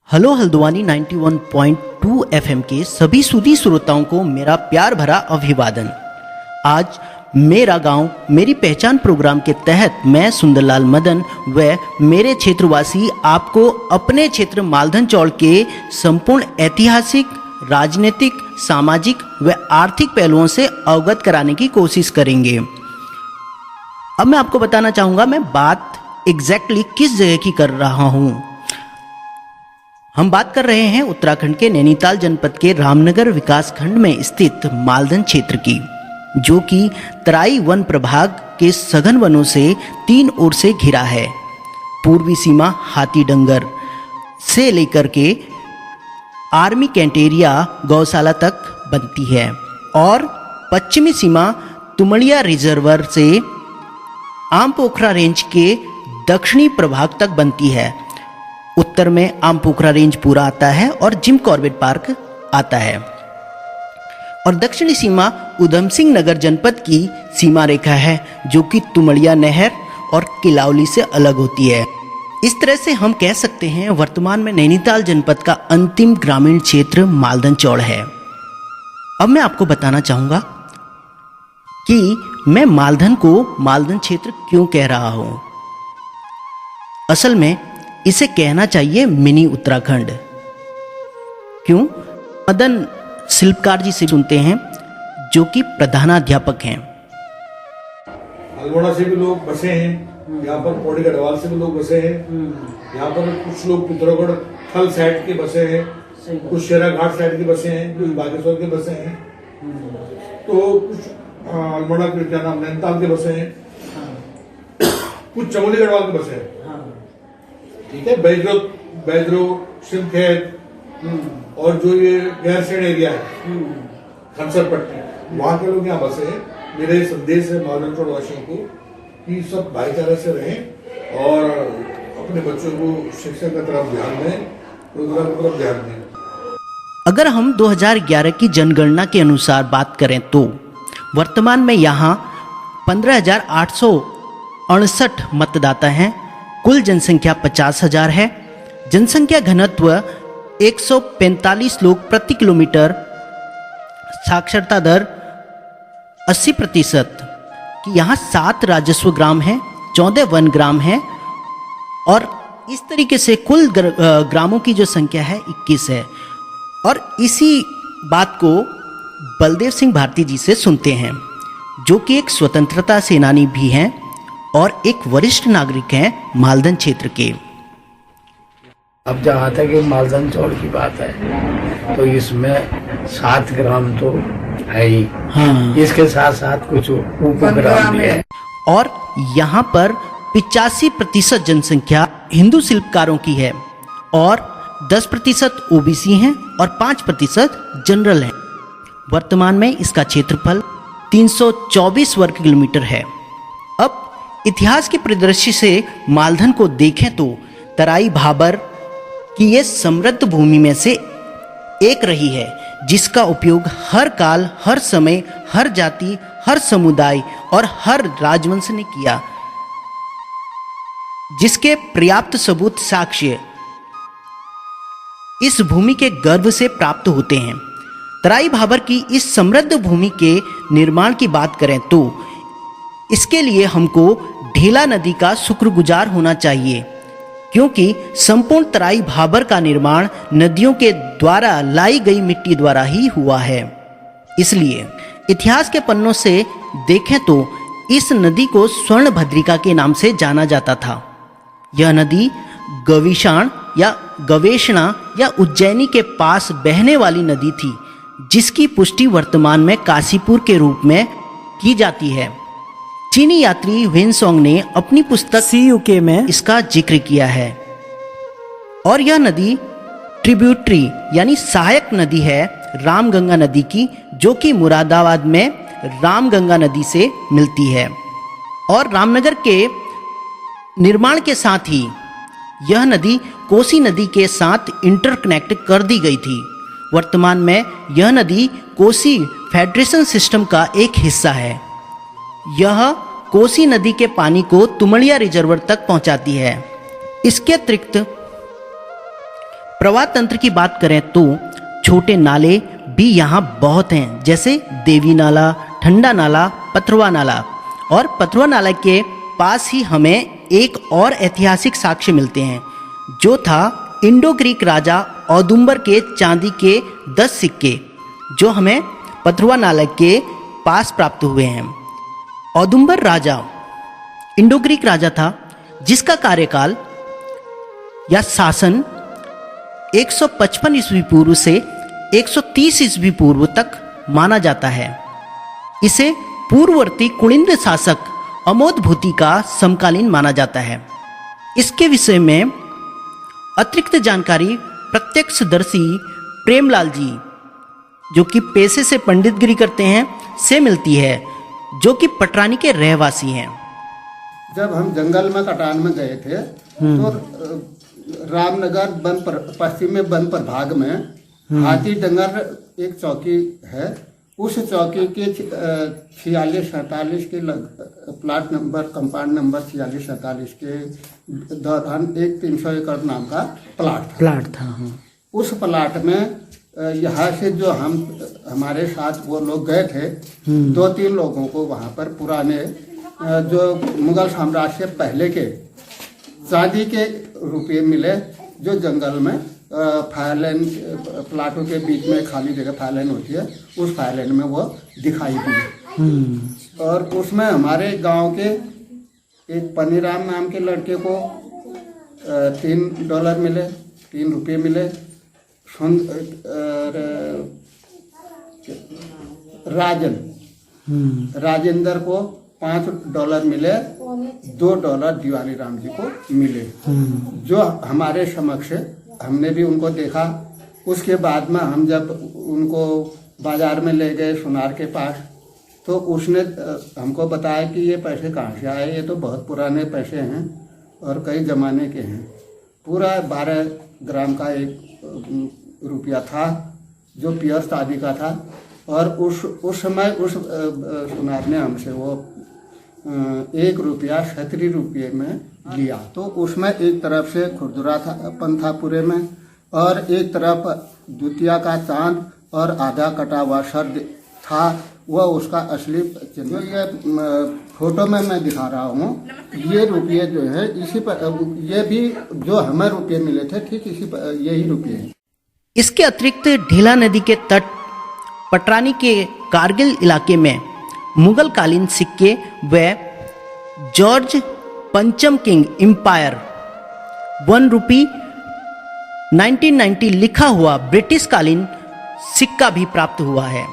Hello Haldwani 91.2 FM के सभी सुधी श्रोताओं को मेरा प्यार भरा अभिवादन। आज मेरा गांव मेरी पहचान प्रोग्राम के तहत मैं सुंदरलाल मदन व मेरे क्षेत्रवासी आपको अपने क्षेत्र मालधन चौड़ के संपूर्ण ऐतिहासिक, राजनीतिक, सामाजिक व आर्थिक पहलुओं से अवगत कराने की कोशिश करेंगे। अब मैं आपको बताना चाहूँगा मैं बात एग्जैक्टली किस जगह की कर रहा हूँ। हम बात कर रहे हैं उत्तराखंड के नैनीताल जनपद के रामनगर विकास खंड में स्थित मालधन क्षेत्र की, जो कि तराई वन प्रभाग के सघन वनों से 3 ओर से घिरा है। पूर्वी सीमा हाथीडंगर से लेकर के आर्मी कैंटेरिया गौशाला तक बनती है और पश्चिमी सीमा तुमड़िया रिजर्वर से आमपोखरा रेंज के दक्षिणी प्रभाग तक बनती है। उत्तर में आमपोखरा रेंज पूरा आता है और जिम कॉर्बेट पार्क आता है और दक्षिणी सीमा उधम सिंह नगर जनपद की सीमा रेखा है, जो कि तुमड़िया नहर और किलावली से अलग होती है। इस तरह से हम कह सकते हैं वर्तमान में नैनीताल जनपद का अंतिम ग्रामीण क्षेत्र मालधन चौड़ है। अब मैं आपको बताना चाहूँगा कि मैं मालधन को मालधन क्षेत्र क्यों कह रहा हूँ। असल में इसे कहना चाहिए मिनी उत्तराखंड। क्यों? मदन शिल्पकार जी से सुनते हैं, जो कि प्रधानाध्यापक हैं। अल्मोड़ा से भी लोग बसे हैं, यहाँ पर पौड़ी गढ़वाल से भी लोग बसे हैं, यहाँ पर कुछ लोग पिथौरागढ़ थल साइड के बसे हैं, कुछ शेरा घाट साइड के बसे हैं, कुछ बागेश्वर के बसे हैं, तो कुछ अल्मोड़ा के क्या नाम नैनीताल के बसे हैं, कुछ चमोली गढ़वाल के बसे हैं। ठीक है, बैजरो सिंधखेत और जो ये गैरसैंण एरिया है खनसर पट्टी, वहाँ के लोग यहाँ बसे हैं। मेरे संदेश है मालधन चौड़ वासियों को कि सब भाईचारे से रहें और अपने बच्चों को शिक्षा की तरफ ध्यान दें, रोजगार की तरफ ध्यान दें। अगर हम 2011 की जनगणना के अनुसार बात करें तो वर्तमान में यहाँ 15,868 मतदाता हैं। कुल जनसंख्या 50,000 है। जनसंख्या घनत्व 145 लोग प्रति किलोमीटर, साक्षरता दर 80% कि यहाँ 7 राजस्व ग्राम हैं, 14 वन ग्राम हैं और इस तरीके से कुल ग्रामों की जो संख्या है 21 है। और इसी बात को बलदेव सिंह भारती जी से सुनते हैं, जो कि एक स्वतंत्रता सेनानी भी हैं और एक वरिष्ठ नागरिक हैं मालधन क्षेत्र के। अब जहाँ तक मालधन चौड़ की बात है तो इसमें 7 ग्राम तो है ही। हाँ। इसके साथ साथ कुछ उपग्राम भी है और यहाँ पर 85% जनसंख्या हिंदू शिल्पकारों की है और 10% ओबीसी हैं और 5% जनरल हैं। वर्तमान में इसका क्षेत्रफल 324 वर्ग किलोमीटर है। अब इतिहास के परिदृश्य से मालधन को देखें तो तराई भाबर की ये समृद्ध भूमि में से एक रही है, जिसका उपयोग हर काल, हर समय, हर जाति, हर समुदाय और हर राजवंश ने किया, जिसके पर्याप्त सबूत साक्ष्य इस भूमि के गर्भ से प्राप्त होते हैं। तराई भाबर की इस समृद्ध भूमि के निर्माण की बात करें तो इसके लिए हमको ढेला नदी का शुक्रगुजार होना चाहिए, क्योंकि संपूर्ण तराई भाबर का निर्माण नदियों के द्वारा लाई गई मिट्टी द्वारा ही हुआ है। इसलिए इतिहास के पन्नों से देखें तो इस नदी को स्वर्ण भद्रिका के नाम से जाना जाता था। यह नदी गविशाण या गवेषणा या उज्जैनी के पास बहने वाली नदी थी, जिसकी पुष्टि वर्तमान में काशीपुर के रूप में की जाती है। चीनी यात्री वेनसोंग ने अपनी पुस्तक CUK में इसका जिक्र किया है और यह नदी ट्रिब्यूटरी यानी सहायक नदी है रामगंगा नदी की, जो कि मुरादाबाद में रामगंगा नदी से मिलती है। और रामनगर के निर्माण के साथ ही यह नदी कोसी नदी के साथ इंटरकनेक्ट कर दी गई थी। वर्तमान में यह नदी कोसी फेडरेशन सिस्टम का एक हिस्सा है। यह कोसी नदी के पानी को तुमड़िया रिजर्वर तक पहुंचाती है। इसके अतिरिक्त प्रवाह तंत्र की बात करें तो छोटे नाले भी यहाँ बहुत हैं, जैसे देवी नाला, ठंडा नाला, पथरवा नाला। और पथरवा नाला के पास ही हमें एक और ऐतिहासिक साक्ष्य मिलते हैं, जो था इंडो ग्रीक राजा औदुंबर के चांदी के 10 सिक्के, जो हमें पथरवा नाला के पास प्राप्त हुए हैं। औदुंबर राजा इंडो ग्रीक राजा था, जिसका कार्यकाल या शासन 155 ईस्वी पूर्व से 130 ईस्वी पूर्व तक माना जाता है। इसे पूर्ववर्ती कुलिंद शासक अमोदभूति का समकालीन माना जाता है। इसके विषय में अतिरिक्त जानकारी प्रत्यक्षदर्शी प्रेमलाल जी, जो कि पेशे से पंडितगिरी करते हैं, से मिलती है, जो कि पटरानी के रहवासी हैं। जब हम जंगल में कटान में गए थे तो रामनगर पश्चिम में वन प्रभाग में हाथी डंगर एक चौकी है। उस चौकी के 46-47 के प्लाट नंबर कंपाउंड नंबर 46-47 के दौरान एक 300 एकड़ नाम का प्लाट था। हाँ। उस प्लाट में यहाँ से जो हमारे साथ वो लोग गए थे, 2-3 लोगों को वहाँ पर पुराने जो मुगल साम्राज्य से पहले के चांदी के रुपये मिले, जो जंगल में फायरलाइन प्लाटों के बीच में खाली जगह फायरलाइन होती है, उस फायरलाइन में वो दिखाई दी। और उसमें हमारे गांव के एक पनीराम नाम के लड़के को $3 मिले, 3 रुपये मिले। राजेंद्र को $5 मिले, $2 दिवाली राम जी को मिले, जो हमारे समक्ष हमने भी उनको देखा। उसके बाद में हम जब उनको बाजार में ले गए सुनार के पास, तो उसने हमको बताया कि ये पैसे कहाँ से आए, ये तो बहुत पुराने पैसे हैं और कई ज़माने के हैं। पूरा 12 ग्राम का एक रुपया था, जो प्योर शादी का था। और उस समय उस सुनार ने हमसे वो 1 रुपया 37 रुपये में लिया। तो उसमें एक तरफ से खुरदुरा था था पूरे में, और एक तरफ द्वितीया का चांद और आधा कटा हुआ सर था, वह उसका असली चिन्ह। ये फोटो में मैं दिखा रहा हूँ, ये रुपये जो है इसी पर, ये भी जो हमें रुपये मिले थे ठीक इसी पर यही रुपये हैं। इसके अतिरिक्त ढीला नदी के तट पटरानी के कारगिल इलाके में मुगल कालीन सिक्के व जॉर्ज पंचम किंग एम्पायर 1 रुपी 1990 लिखा हुआ ब्रिटिश कालीन सिक्का भी प्राप्त हुआ है।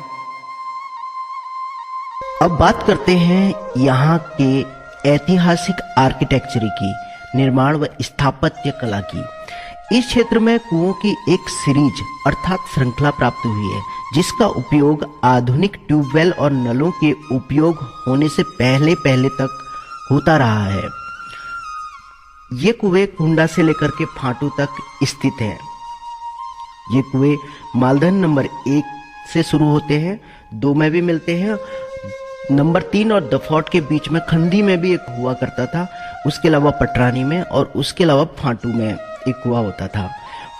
अब बात करते हैं यहाँ के ऐतिहासिक आर्किटेक्चर की, निर्माण व स्थापत्य कला की। इस क्षेत्र में कुओं की एक सीरीज अर्थात श्रृंखला प्राप्त हुई है, जिसका उपयोग आधुनिक ट्यूबवेल और नलों के उपयोग होने से पहले तक होता रहा है। ये कुएं कुंडा से लेकर के फाटू तक स्थित हैं। ये कुएं मालधन नंबर 1 से शुरू होते हैं, 2 में भी मिलते हैं, नंबर 3 और दफौट के बीच में खंडी में भी एक हुआ करता था, उसके अलावा पटरानी में, और उसके अलावा फाटू में एक कुआं होता था।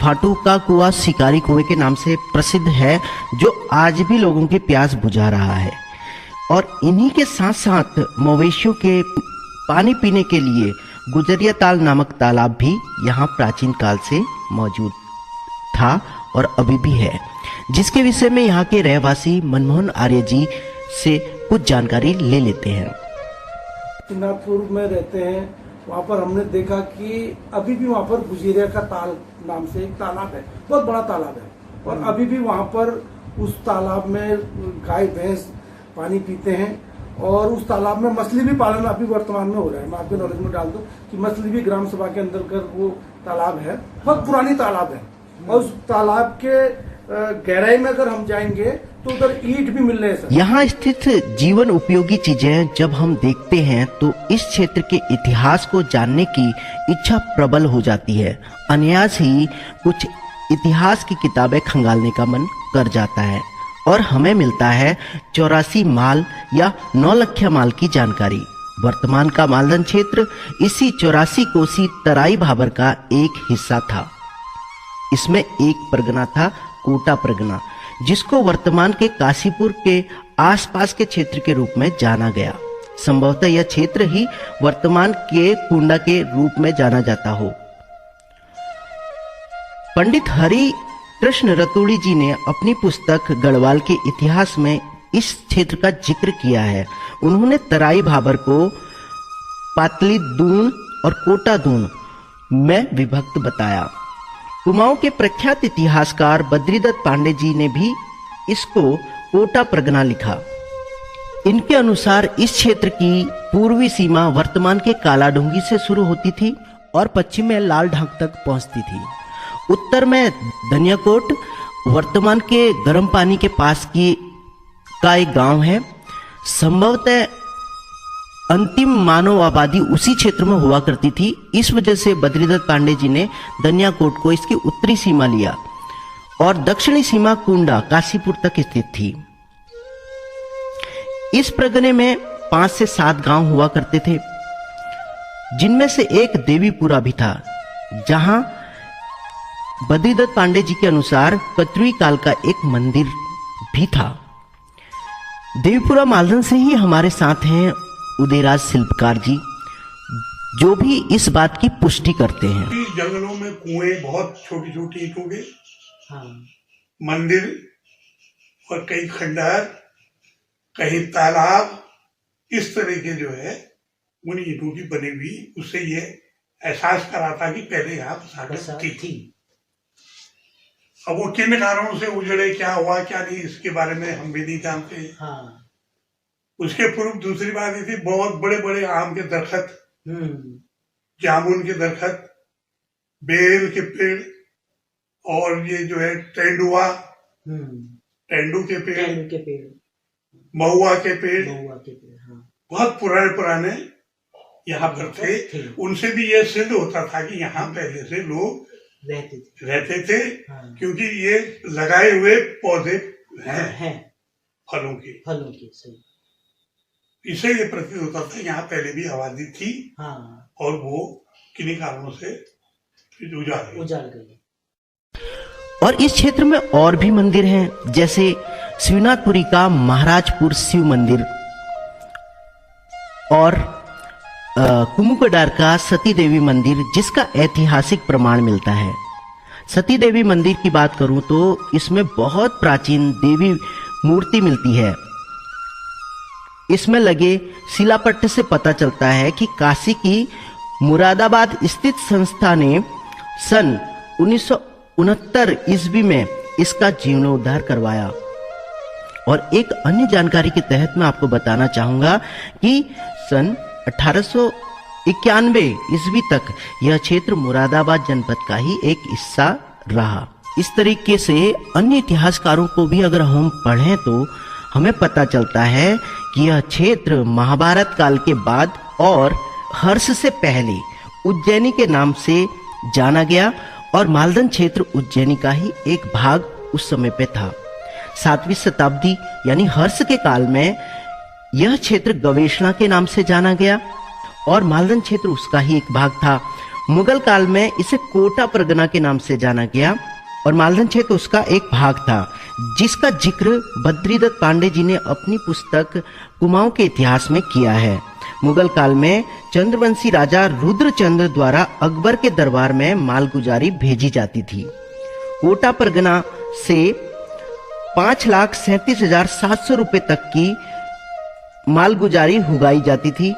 फाटू का कुआं शिकारी कुएं के नाम से प्रसिद्ध है, जो आज भी लोगों की प्यास बुझा रहा है। और इन्हीं के साथ साथ मवेशियों के पानी पीने के लिए गुजरिया ताल नामक तालाब भी यहाँ प्राचीन काल से मौजूद था और अभी भी है, जिसके विषय में यहाँ के रहवासी मनमोहन आर्य जी से कुछ जानकारी ले लेते हैं। नागपुर में रहते हैं, वहाँ पर हमने देखा कि अभी भी वहाँ पर गुजरिया का ताल नाम से एक तालाब है, बहुत बड़ा तालाब है, और अभी भी वहाँ पर उस तालाब में गाय भैंस पानी पीते हैं, और उस तालाब में मछली भी पालन अभी वर्तमान में हो रहा है। मैं आपके नॉलेज में डाल दूं कि मछली भी ग्राम सभा के अंदर कर वो तालाब है, बहुत पुरानी तालाब है। और उस तालाब के गहराई में अगर हम जाएंगे तो उधर ईंट भी मिल रहे हैं। यहाँ स्थित जीवन उपयोगी चीजें जब हम देखते हैं तो इस क्षेत्र के इतिहास को जानने की इच्छा प्रबल हो जाती है। अनायास ही कुछ इतिहास की किताबें खंगालने का मन कर जाता है, और हमें मिलता है 84 माल या 9 लख्या माल की जानकारी। वर्तमान का मालदन क्षेत्र इसी 84 कोसी तराई भाबर का एक हिस्सा था। इसमें एक परगना था कोटा परगना, जिसको वर्तमान के काशीपुर के आसपास के क्षेत्र के रूप में जाना गया। संभवतः यह क्षेत्र ही वर्तमान के कुंडा के रूप में जाना जाता हो। पंडित हरि कृष्ण रतूड़ी जी ने अपनी पुस्तक गढ़वाल के इतिहास में इस क्षेत्र का जिक्र किया है। उन्होंने तराई भाबर को पातली दून और कोटा दून में विभक्त बताया। कुमाऊं के प्रख्यात इतिहासकार बद्रीदत्त पांडे जी ने भी इसको कोटा परगना लिखा। इनके अनुसार इस क्षेत्र की पूर्वी सीमा वर्तमान के कालाडूंगी से शुरू होती थी और पश्चिम में लाल ढाक तक पहुंचती थी। उत्तर में धनियाकोट वर्तमान के गर्म पानी के पास का एक गांव है। संभवतः अंतिम मानव आबादी उसी क्षेत्र में हुआ करती थी। इस वजह से बद्रीदत्त पांडे जी ने धनियाकोट को इसकी उत्तरी सीमा लिया और दक्षिणी सीमा कुंडा काशीपुर तक स्थित थी। इस परगने में 5 से 7 गांव हुआ करते थे, जिनमें से एक देवीपुरा भी था, जहां बद्रीदत्त पांडे जी के अनुसार कत्रुई काल का एक मंदिर भी था। देवीपुरा मालधन से ही हमारे साथ हैं उदयराज शिल्पकार जी, जो भी इस बात की पुष्टि करते हैं। जंगलों में कुएं, बहुत छोटी छोटी ईंटों के हाँ। मंदिर और कई खंडहर, कहीं तालाब, इस तरह के जो है उन ईंटों की बनी हुई, उससे ये एहसास कराता कि पहले यहाँ बसाहट थी। अब वो किन कारणों से उजड़े, क्या हुआ क्या नहीं, इसके बारे में हम भी नहीं जानते। हाँ। उसके पूर्व दूसरी बात ये थी, बहुत बड़े बड़े आम के दरख्त, जामुन के दरख्त, बेल के पेड़, और ये जो है तेंदुआ, तेंदू के पेड़, महुआ के पेड़, हाँ। बहुत पुराने यहाँ पर थे। उनसे भी ये सिद्ध होता था कि यहाँ पहले से लोग रहते थे। हाँ। क्योंकि ये लगाए हुए पौधे हैं फलों के सही। इसे ये प्रतीत होता था यहाँ पहले भी आबादी थी। हाँ। और वो किन्हीं कारणों से उजाड़ गई। और इस क्षेत्र में और भी मंदिर हैं, जैसे शिवनाथपुरी का महाराजपुर शिव मंदिर और कुमुकडार का सती देवी मंदिर, जिसका ऐतिहासिक प्रमाण मिलता है। सती देवी मंदिर की बात करूं तो इसमें बहुत प्राचीन देवी मूर्ति मिलती है। इसमें लगे शिलापट्ट से पता चलता है कि काशी की मुरादाबाद स्थित संस्था ने सन 1969 ईस्वी में इसका जीर्णोद्धार करवाया। और एक अन्य जानकारी के तहत मैं आपको बताना चाहूंगा कि सन 1891 ईस्वी तक यह क्षेत्र मुरादाबाद जनपद का ही एक हिस्सा रहा। इस तरीके से अन्य इतिहासकारों को भी अगर हम पढ़ें तो हमें पता चलता है कि यह क्षेत्र महाभारत काल के बाद और हर्ष से पहले उज्जैनी के नाम से जाना गया और मालधन क्षेत्र उज्जैनी का ही एक भाग उस समय पे था। 7वीं शताब्दी यानी हर्ष के काल में यह क्षेत्र गवेषणा के नाम से जाना गया और मालधन क्षेत्र उसका ही एक भाग था। मुगल काल में इसे कोटा परगना के नाम से जाना गया और मालधन क्षेत्र उसका एक भाग था, जिसका जिक्र बद्रीदत्त पांडे जी ने अपनी पुस्तक कुमाऊं के इतिहास में किया है। मुगल काल में चंद्रवंशी राजा रुद्रचंद्र द्वारा अकबर के दरबार में मालगुजारी भेजी जाती थी। कोटा परगना से 5,37,700 रुपए तक की मालगुजारी हुगाई जाती थी।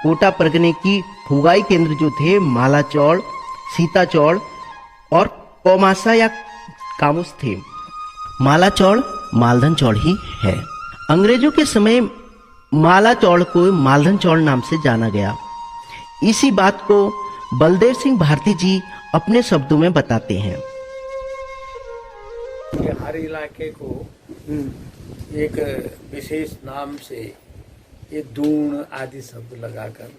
कोटा परगने की हुगाई केंद्र जो थे मालाचौड़, सीताचौड़ और कौमासा या कामुस थे। मालाचौड़ मालधन चौड़ ही है। अंग्रेजों के समय मालाचौड़ को मालधन चौड़ नाम से जाना गया। इसी बात को बलदेव सिंह भारती जी अपने शब्दों में बताते हैं। हर इलाके को एक विशेष नाम से ये दून आदि शब्द लगाकर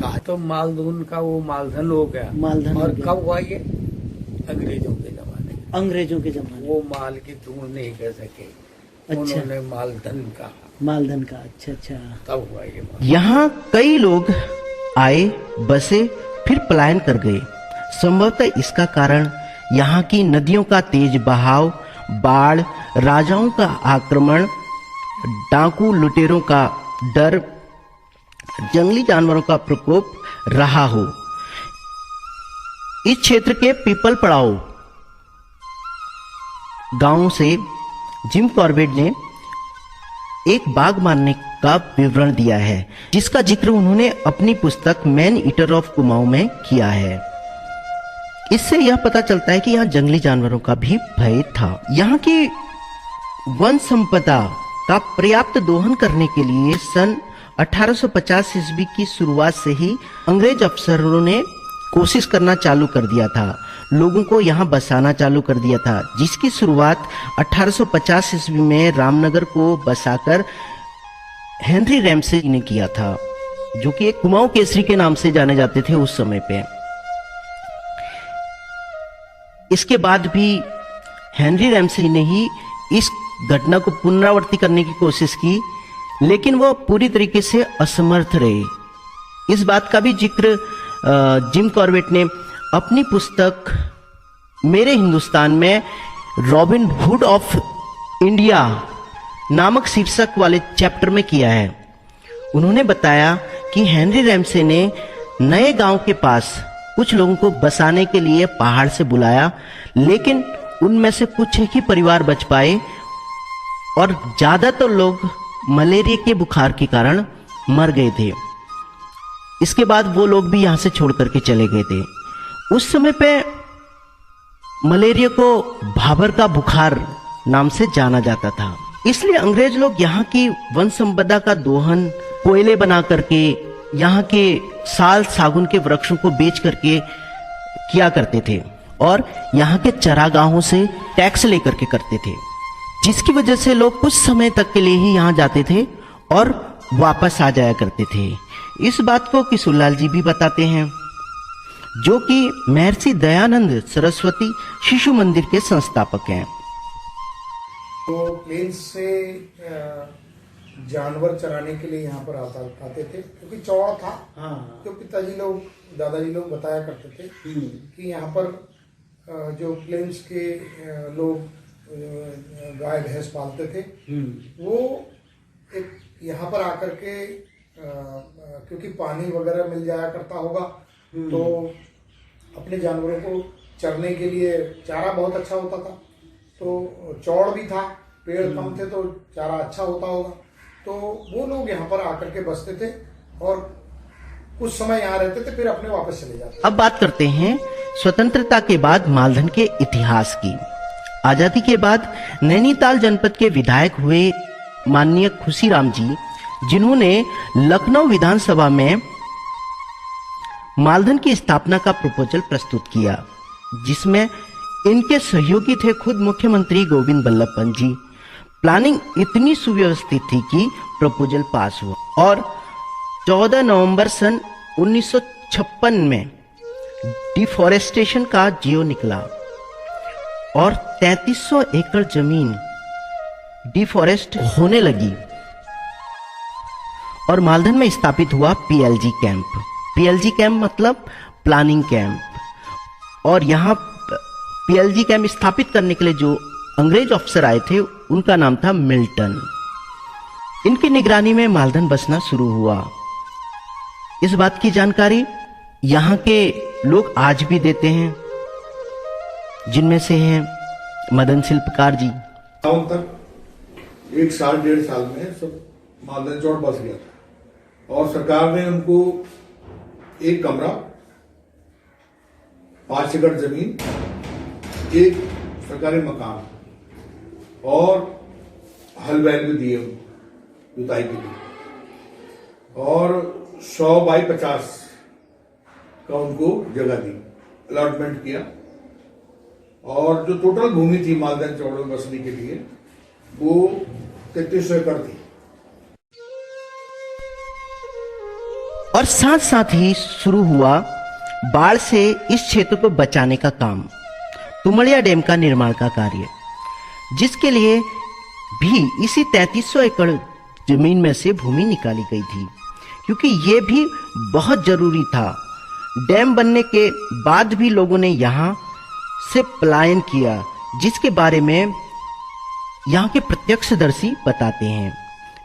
कहा तो मालदून का वो मालधन हो गया। मालधन और कब हुआ ये? अंग्रेजों के जमाने। अंग्रेजों के जमाने वो माल की दून नहीं कह सके। अच्छा। उन्होंने मालधन कहा। मालधन का। अच्छा अच्छा। तब हुआ ये। यहाँ कई लोग आए, बसे, फिर पलायन कर गए। संभवतः इसका कारण यहाँ की नदियों का तेज बहाव, बाढ़, राजाओं का आक्रमण, डाकू लुटेरों का डर, जंगली जानवरों का प्रकोप रहा हो। इस क्षेत्र के पीपल पड़ाव गांव से जिम कॉर्बेट ने एक बाघ मारने का विवरण दिया है, जिसका जिक्र उन्होंने अपनी पुस्तक मैन ईटर ऑफ कुमाऊं में किया है। इससे यह पता चलता है कि यहाँ जंगली जानवरों का भी भय था। यहाँ की वन संपदा का पर्याप्त दोहन करने के लिए सन 1850 ईस्वी की शुरुआत से ही अंग्रेज अफसरों ने कोशिश करना चालू कर दिया था, लोगों को यहाँ बसाना चालू कर दिया था, जिसकी शुरुआत 1850 ईस्वी में रामनगर को बसाकर हेनरी रैमसे ने किया था, जो कि एक कुमाऊं केसरी के नाम से जाने जाते थे उस समय पे। इसके बाद भी हेनरी रैमसे ने ही इस घटना को पुनरावृत्ति करने की कोशिश की, लेकिन वो पूरी तरीके से असमर्थ रहे। इस बात का भी जिक्र जिम कॉर्बेट ने अपनी पुस्तक मेरे हिंदुस्तान में रॉबिन हुड ऑफ इंडिया नामक शीर्षक वाले चैप्टर में किया है। उन्होंने बताया कि हेनरी रैमसे ने नए गांव के पास कुछ लोगों को बसाने के लिए पहाड़ से बुलाया, लेकिन उनमें से कुछ ही परिवार बच पाए और ज्यादातर लोग मलेरिया के बुखार के कारण मर गए थे। इसके बाद वो लोग भी यहां से छोड़ करके चले गए थे। उस समय पे मलेरिया को भाबर का बुखार नाम से जाना जाता था, इसलिए अंग्रेज लोग यहाँ की वन संपदा का दोहन कोयले बना करके, यहाँ के साल सागुन के वृक्षों को बेच करके किया करते थे और यहाँ के चरागाहों से टैक्स लेकर के करते थे, जिसकी वजह से लोग कुछ समय तक के लिए ही यहाँ जाते थे और वापस आ जाया करते थे। इस बात को किशोरलाल जी भी बताते हैं, जो कि महर्षि दयानंद सरस्वती शिशु मंदिर के संस्थापक हैं। तो प्लेन्स से जानवर चराने के लिए यहाँ पर आते थे, क्योंकि चौड़ था। हाँ। तो पिताजी लोग, दादाजी लोग बताया करते थे कि यहाँ पर जो प्लेन्स के लोग गाय भैंस पालते थे, वो एक यहाँ पर आकर के क्योंकि पानी वगैरह मिल जाया करता होगा, तो अपने जानवरों को चरने के लिए चारा बहुत अच्छा होता था। तो चौड़ भी था, पेड़ कम थे तो चारा अच्छा होता होगा, तो वो लोग यहाँ पर आकर के बसते थे और कुछ समय यहाँ रहते थे, फिर अपने वापस चले जाते। अब बात करते हैं स्वतंत्रता के बाद मालधन के इतिहास की। आजादी के बाद नैनीताल जनपद के विधायक हुए माननीय खुशीराम जी, जिन्होंने लखनऊ विधानसभा में मालधन की स्थापना का प्रपोजल प्रस्तुत किया, जिसमें इनके सहयोगी थे खुद मुख्यमंत्री गोविंद बल्लभ पंत जी। प्लानिंग इतनी सुव्यवस्थित थी कि प्रपोजल पास हुआ और 14 नवंबर सन 1956 में डिफॉरेस्टेशन का जियो निकला और 3300 एकड़ जमीन डिफॉरेस्ट होने लगी और मालधन में स्थापित हुआ पीएलजी कैंप। पीएलजी कैंप मतलब प्लानिंग कैंप। और यहाँ पीएलजी कैंप स्थापित करने के लिए जो अंग्रेज अफसर आए थे, उनका नाम था मिल्टन। इनकी निगरानी में मालधन बसना शुरू हुआ। इस बात की जानकारी यहाँ के लोग आज भी देते हैं, जिनमें से हैं मदन शिल्पकार जी। गाँव तक 1 साल 1.5 साल में सब मालधन चौड़ बस गया था और सरकार ने उनको एक कमरा, 5 एकड़ जमीन, एक सरकारी मकान और हल बैल भी दिए जुताई के लिए और 100 बाई 50 का उनको जगह दी, अलॉटमेंट किया। और जो टोटल भूमि थी मालधन चौड़ में बसने के लिए वो 3300 एकड़ थी। और साथ साथ ही शुरू हुआ बाढ़ से इस क्षेत्र को बचाने का काम, तुमड़िया डैम का निर्माण का कार्य, जिसके लिए भी इसी 3300 एकड़ जमीन में से भूमि निकाली गई थी, क्योंकि ये भी बहुत जरूरी था। डैम बनने के बाद भी लोगों ने यहाँ से पलायन किया, जिसके बारे में यहाँ के प्रत्यक्षदर्शी बताते हैं।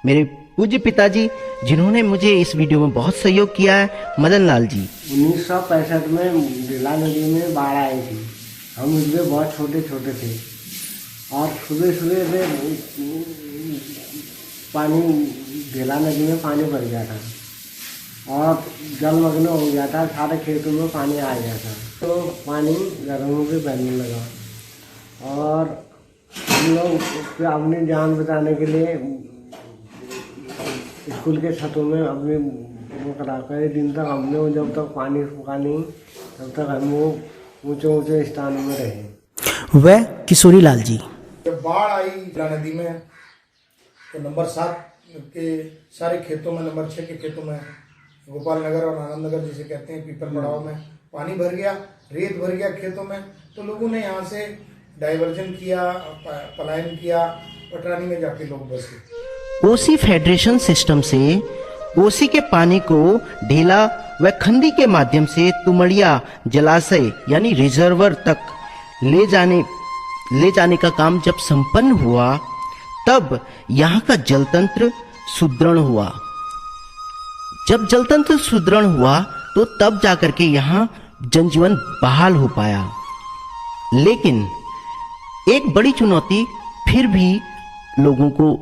मेरे पूज्य पिताजी जिन्होंने मुझे इस वीडियो में बहुत सहयोग किया है, मदन लाल जी। 1965 में ढेला नदी में बाढ़ आई थी। हम उसमें बहुत छोटे छोटे थे और सुबह सुबह से पानी ढेला नदी में पानी भर गया था और जलमग्न हो गया था, सारे खेतों में पानी आ गया था। तो पानी घरों में बहने लगा और हम लोग अपनी जान बचाने के लिए स्कूल के छतों में अपने वो करा कई दिन तक हमने, जब तक पानी सूखा नहीं तब तक हम वो ऊंचे ऊंचे स्थानों में रहे। वह किशोरी लाल जी। जब बाढ़ आई ढेला नदी में तो नंबर 7 के सारे खेतों में, नंबर 6 के खेतों में, गोपाल नगर और आनंद नगर जिसे कहते हैं, पीपल पड़ाव में पानी भर गया, रेत भर गया खेतों में। तो लोगों ने यहाँ से डाइवर्जन किया, पलायन किया, पटरानी में जाके लोग बसे। कोसी फेडरेशन सिस्टम से कोसी के पानी को ढेला व खंडी के माध्यम से तुमड़िया जलाशय यानी रिजर्वर तक ले जाने का काम जब संपन्न हुआ, तब यहाँ का जलतंत्र सुदृढ़ हुआ। जब जलतंत्र सुदृढ़ हुआ तो तब जाकर के यहाँ जनजीवन बहाल हो पाया। लेकिन एक बड़ी चुनौती फिर भी लोगों को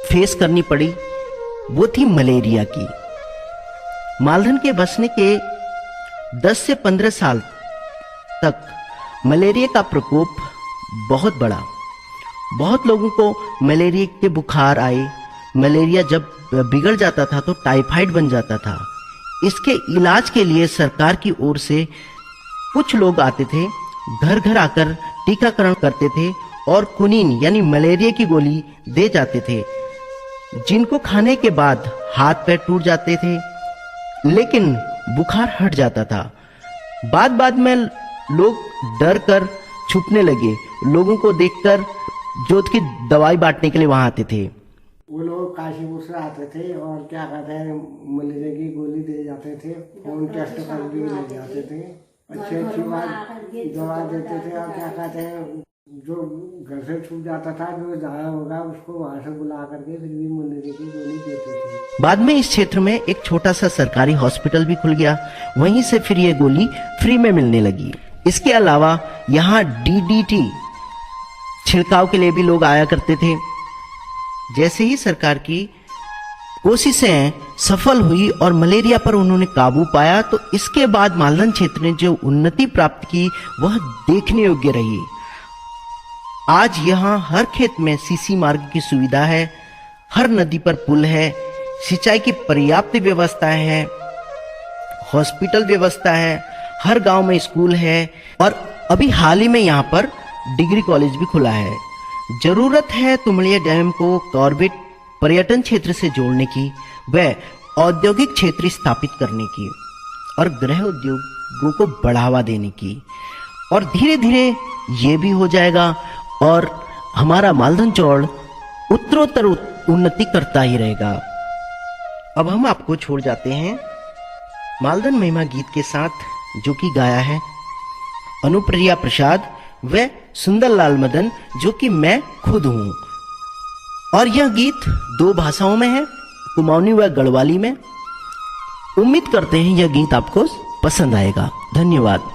फेस करनी पड़ी, वो थी मलेरिया की। मालधन के बसने के 10 से 15 साल तक मलेरिया का प्रकोप बहुत बढ़ा। बहुत लोगों को मलेरिया के बुखार आए। मलेरिया जब बिगड़ जाता था तो टाइफाइड बन जाता था। इसके इलाज के लिए सरकार की ओर से कुछ लोग आते थे, घर घर आकर टीकाकरण करते थे और कुनीन यानी मलेरिया की गोली दे जाते थे, जिनको खाने के बाद हाथ पैर टूट जाते थे, लेकिन बुखार हट जाता था। बाद में लोग डर कर छुपने लगे। लोगों को देखकर जोत की दवाई बांटने के लिए वहां आते थे। वो लोग काशीपुर से आते थे और क्या कहते हैं, मलेरिया की गोली दे जाते थे, खून टेस्ट कर भी ले जाते थे, अच्छी दवा देते थे। और क्या कहते हैं, जो घर से छूट जाता था, जो जहाँ होगा उसको वहां से बुला करके फिर भी मलेरिया की गोली देते थे। बाद में इस क्षेत्र में एक छोटा सा सरकारी हॉस्पिटल भी खुल गया, वहीं से फिर ये गोली फ्री में मिलने लगी। इसके अलावा यहाँ DDT छिड़काव के लिए भी लोग आया करते थे। जैसे ही सरकार की कोशिशें सफल हुई और मलेरिया पर उन्होंने काबू पाया, तो इसके बाद मालधन क्षेत्र ने जो उन्नति प्राप्त की वह देखने योग्य रही। आज यहाँ हर खेत में सीसी मार्ग की सुविधा है, हर नदी पर पुल है, सिंचाई की पर्याप्त व्यवस्था है, हॉस्पिटल व्यवस्था है, हर गांव में स्कूल है और अभी हाल ही में यहाँ पर डिग्री कॉलेज भी खुला है। जरूरत है तुमड़िया डैम को कॉर्बेट पर्यटन क्षेत्र से जोड़ने की व औद्योगिक क्षेत्र स्थापित करने की और गृह उद्योगों को बढ़ावा देने की, और धीरे धीरे ये भी हो जाएगा और हमारा मालधन चौड़ उत्तरोत्तर उन्नति करता ही रहेगा। अब हम आपको छोड़ जाते हैं मालधन महिमा गीत के साथ, जो कि गाया है अनुप्रिया प्रसाद व सुंदरलाल मदन, जो कि मैं खुद हूं। और यह गीत 2 भाषाओं में है, कुमाऊनी व गढ़वाली में। उम्मीद करते हैं यह गीत आपको पसंद आएगा। धन्यवाद।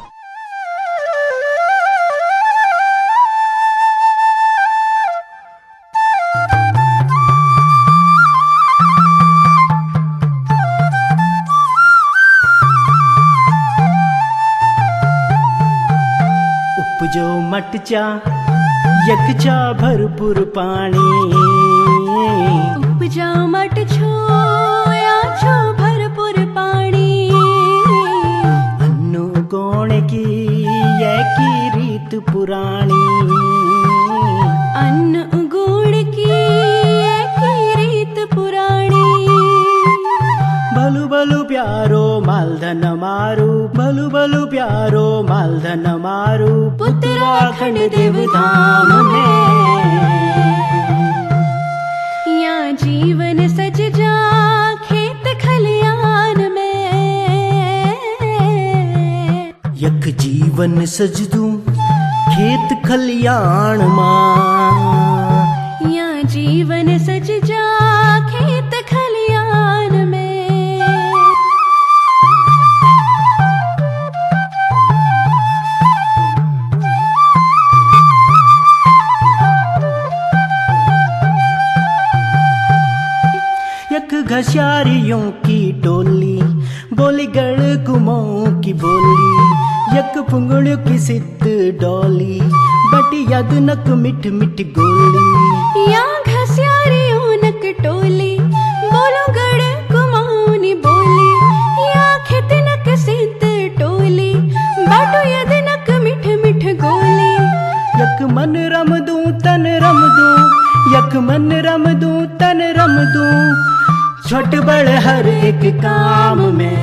उपजो मटचा यकचा भरपूर पाणी, उपजा मट छो याछो भरपूर पाणी, अन्नु गोण की ये की रीत पुराणी, अन्न गुण की ये की रीत पुराणी। भलु भलु प्यारो मालधन मारू, भलु भलु प्यारो मालधन मारू, उत्तराखंड देवधाम में या जीवन सज जा खेत खलियान में, यक जीवन सज दूं खेत खलियाण मां, या जीवन सज जा खेत खलियान में। यक घसियारियों की टोली बोली गढ़ कुमाऊं की बोली, यक पुंगड़ियों की सिद्ध डोली बटी यद नक मिठ मिठ गोली। या घसियारियों नक टोली बोलो गड़ कुमाऊनी बोली, या खेत नक सिद्ध टोली बाटो यद नक मिठ मिठ गोली। यक मन रम दूं तन रम दूं, यक मन रम दूं तन रम दूं, छोट बड़ हर एक काम में।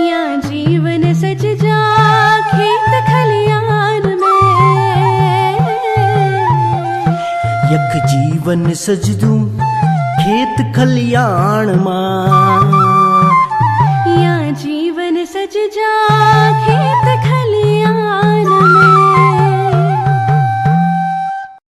या जीवन सज जा खेत खलियान में। यक जीवन सज दूं खेत खलियाण मां, या जीवन सज जा खेत